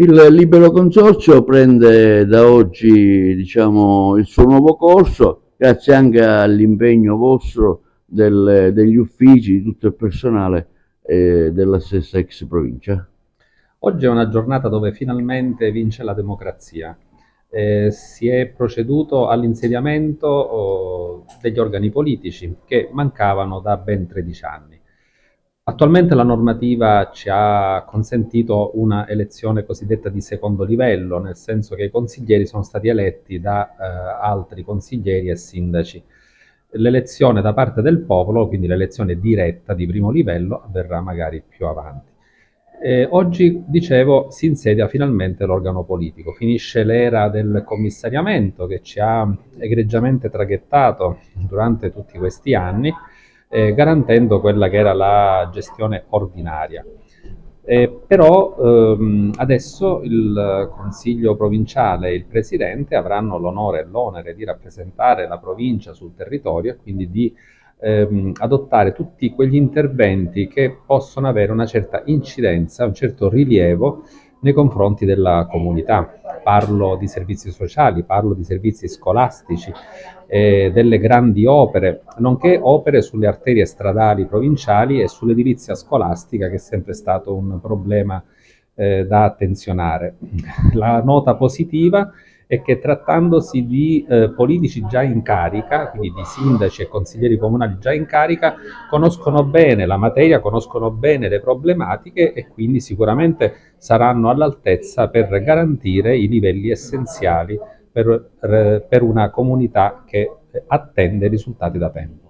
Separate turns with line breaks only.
Il Libero Consorzio prende da oggi, diciamo, il suo nuovo corso, grazie anche all'impegno vostro degli uffici, di tutto il personale della stessa ex provincia.
Oggi è una giornata dove finalmente vince la democrazia. Si è proceduto all'insediamento degli organi politici che mancavano da ben 13 anni. Attualmente la normativa ci ha consentito una elezione cosiddetta di secondo livello, nel senso che i consiglieri sono stati eletti da altri consiglieri e sindaci. L'elezione da parte del popolo, quindi l'elezione diretta di primo livello, avverrà magari più avanti. Oggi, dicevo, si insedia finalmente l'organo politico, finisce l'era del commissariamento che ci ha egregiamente traghettato durante tutti questi anni, garantendo quella che era la gestione ordinaria. Però adesso il Consiglio provinciale e il Presidente avranno l'onore e l'onere di rappresentare la provincia sul territorio e quindi di adottare tutti quegli interventi che possono avere una certa incidenza, un certo rilievo nei confronti della comunità. Parlo di servizi sociali, parlo di servizi scolastici, delle grandi opere, nonché opere sulle arterie stradali provinciali e sull'edilizia scolastica, che è sempre stato un problema da attenzionare. La nota positiva è che, trattandosi di politici già in carica, quindi di sindaci e consiglieri comunali già in carica, conoscono bene la materia, conoscono bene le problematiche e quindi sicuramente saranno all'altezza per garantire i livelli essenziali per una comunità che attende risultati da tempo.